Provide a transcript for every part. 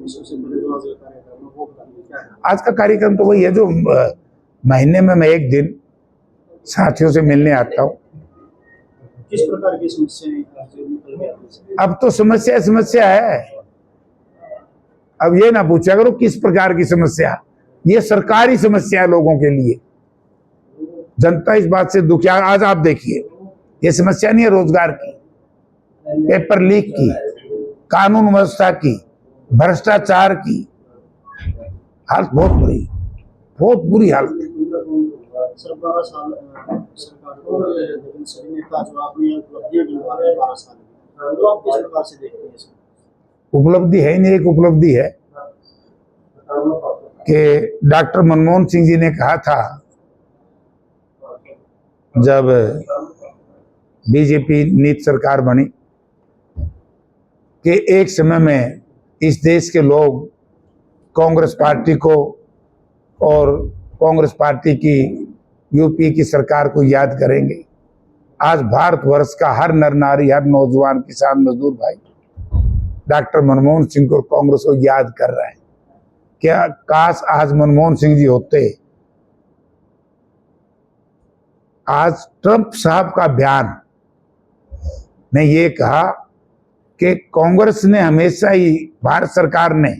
सबसे बड़े जो आज का कार्यक्रम है वो बताइए क्या है? आज का कार्यक्रम तो वही है जो महीने में मैं एक दिन साथियों से मिलने आता हूँ। किस प्रकार की समस्याएं निकल के आती हैं? अब तो समस्या है। अब ये ना पूछा करो किस प्रकार की समस्या, ये सरकारी समस्या है लोगों के लिए। जनता इस बात से दुखी। आज आप देखिए, ये समस्या नहीं है रोजगार की, पेपर लीक की, कानून व्यवस्था की, भ्रष्टाचार की। हालत बहुत बुरी हालत है। सर 12 साल सरकार को लेकिन सभी नेता जो आपने उपलब्धियां गिनवा रहे हैं 12 साल में, तो आप किस प्रकार से देखते हैं इसको? उपलब्धि है नहीं, एक उपलब्धि है कि डॉक्टर मनमोहन सिंह जी ने कहा था जब बीजेपी नीति सरकार बनी कि एक समय में इस देश के लोग कांग्रेस पार्टी को और कांग्रेस पार्टी की यूपी की सरकार को याद करेंगे। आज भारतवर्ष का हर नर नारी, हर नौजवान, किसान, मजदूर भाई डॉक्टर मनमोहन सिंह को और कांग्रेस को याद कर रहा है। क्या काश आज मनमोहन सिंह जी होते। आज ट्रंप साहब का बयान ने ये कहा कि कांग्रेस ने हमेशा ही, भारत सरकार ने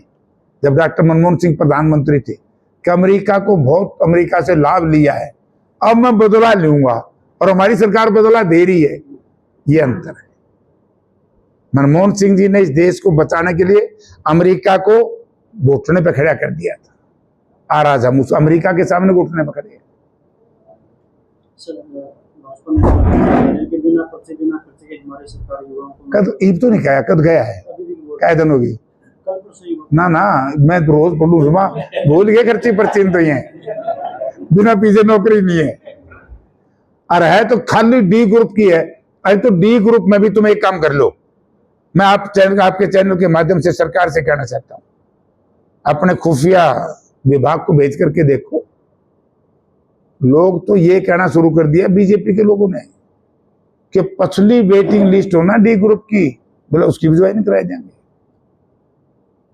जब डॉक्टर मनमोहन सिंह प्रधानमंत्री थे, कि अमेरिका से लाभ लिया है, अब मैं बदला लूंगा और हमारी सरकार बदला दे रही है। ये अंतर है। मनमोहन सिंह जी ने इस देश को बचाने के लिए अमेरिका को घुटने पर खड़ा कर दिया था। आज हम उस अमेरिका के सामने घुटने पर खड़े हैं। कद ईब तो नहीं खाया, कद गया है, क्या दिन होगी ना मैं रोज बोलूँ सुबह भूल गए खर्ची पर्ची तो ही है, बिना पीछे नौकरी नहीं है। और है तो खाली डी ग्रुप की है। अरे तो डी ग्रुप में भी तुम एक काम कर लो। मैं आपके चैनल के माध्यम से सरकार से कहना चाहता हूं, अपने खुफिया विभाग को भेज करके देखो। लोग तो ये कहना शुरू कर दिया बीजेपी के लोगों ने कि पछली वेटिंग लिस्ट होना डी ग्रुप की, बोले उसकी भी ज्वाइन कराए जाएंगे।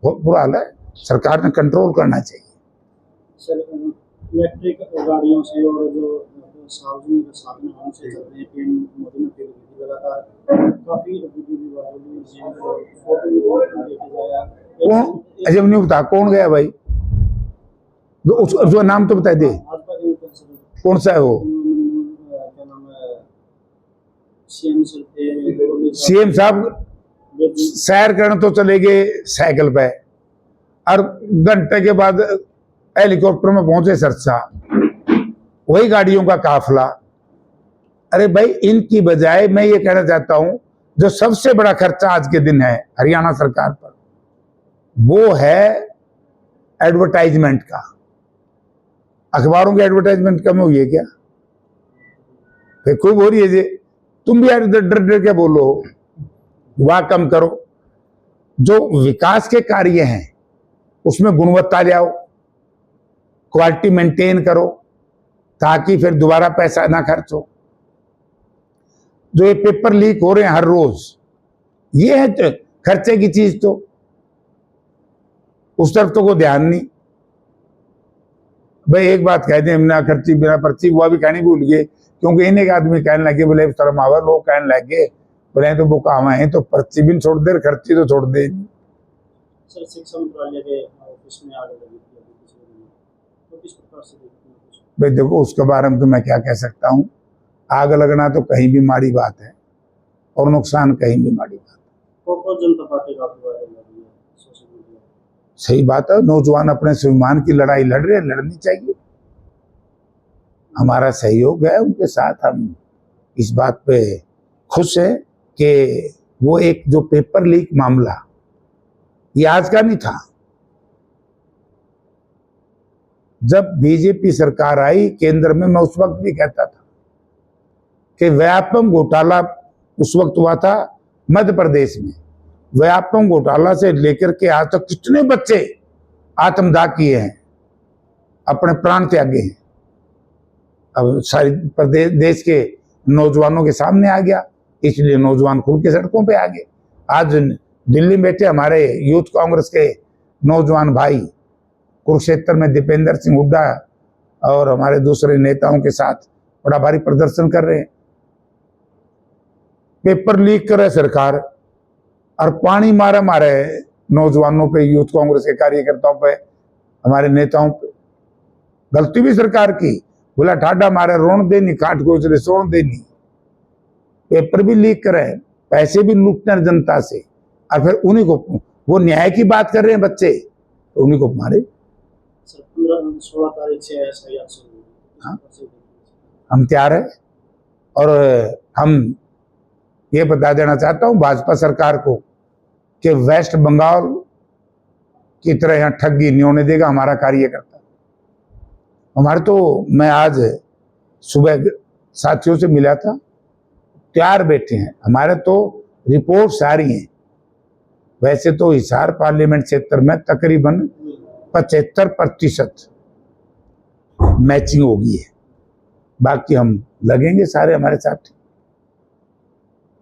बहुत बुरा हाल है। सरकार ने कंट्रोल करना चाहिए। सर इलेक्ट्रिक गाड़ियों से और जो सार्वजनिक साधन उनसे चल रहे हैं, पीएम मोदी ने फिर लगातार काफी कौन अजब नहीं बता कौन गया भाई, उसका नाम तो बता दे, कौन सा है वो? क्या नाम है, सीएम साहब सैर करने तो चले गए साइकिल पे, और घंटे के बाद हेलीकॉप्टर में पहुंचे सरसा, वही गाड़ियों का काफिला। अरे भाई, इनकी बजाय मैं ये कहना चाहता हूं, जो सबसे बड़ा खर्चा आज के दिन है हरियाणा सरकार पर, वो है एडवर्टाइजमेंट का। अखबारों की एडवर्टाइजमेंट कम हुई है क्या? फिर खूब हो रही है जी। तुम भी यार डर के बोलो, वह कम करो। जो विकास के कार्य हैं उसमें गुणवत्ता ले आओ, क्वालिटी मेंटेन करो, ताकि फिर दोबारा पैसा ना खर्च हो। जो ये पेपर लीक हो रहे हैं हर रोज, ये है खर्चे की चीज। तो उस तरफ तो कोई ध्यान नहीं। भाई एक बात कह दें, बिना खर्ची बिना पर्ची, वो भी कहनी भूल गए, क्योंकि इन्हें आदमी कहने लगे, बोले शर्म आवा, लोग कहने लगे बोले तो वो काम है तो पर्ची भी छोड़ दे, खर्ची तो छोड़ दे। सर शिक्षा मंत्रालय के ऑफिस में आग लगी थी अभी पिछले दिनों, तो किस प्रकार से देखते हैं? भाई देखो, उसके बारे में तो मैं क्या कह सकता हूँ। आग लगना तो कहीं भी माड़ी बात है और नुकसान कहीं भी माड़ी बात है। जनता पार्टी का सोशल मीडिया, सही बात है। नौजवान अपने स्वाभिमान की लड़ाई लड़ रहे हैं, लड़नी चाहिए। हमारा सहयोग है उनके साथ। हम इस बात पे खुश है कि वो एक जो पेपर लीक मामला, ये आज का नहीं था। जब बीजेपी सरकार आई केंद्र में, मैं उस वक्त भी कहता था कि व्यापम घोटाला उस वक्त हुआ था मध्य प्रदेश में। व्यापम घोटाला से लेकर के आज तक कितने बच्चे आत्मदाह किए हैं, अपने प्राण त्यागे हैं। अब सारी प्रदेश देश के नौजवानों के सामने आ गया, इसलिए नौजवान खुल के सड़कों पे आ गए। आज दिल्ली में बैठे हमारे यूथ कांग्रेस के नौजवान भाई कुरुक्षेत्र में दीपेंद्र सिंह हुड्डा और हमारे दूसरे नेताओं के साथ बड़ा भारी प्रदर्शन कर रहे हैं। पेपर लीक करे सरकार और पानी मारे नौजवानों पे, यूथ कांग्रेस के कार्यकर्ताओं पे, हमारे नेताओं पे। गलती भी सरकार की, बोला ठाडा मारे रोन देनी, काट गोच रे सोन देनी। पेपर भी लीक करे, पैसे भी लूटने जनता से, और फिर उन्हीं को, वो न्याय की बात कर रहे हैं बच्चे, तो उन्हीं को मारे। 16 तारीख से SIR शुरू हुई। हाँ, हम तैयार है। और हम ये बता देना चाहता हूं भाजपा सरकार को कि वेस्ट बंगाल की तरह यहाँ ठगी नहीं होने देगा हमारा कार्यकर्ता। हमारे तो, मैं आज सुबह साथियों से मिला था, तैयार बैठे हैं। हमारे तो रिपोर्ट्स आ रही हैं। वैसे तो हिसार पार्लियामेंट क्षेत्र में तकरीबन 75% मैचिंग होगी है, बाकी हम लगेंगे सारे हमारे साथ।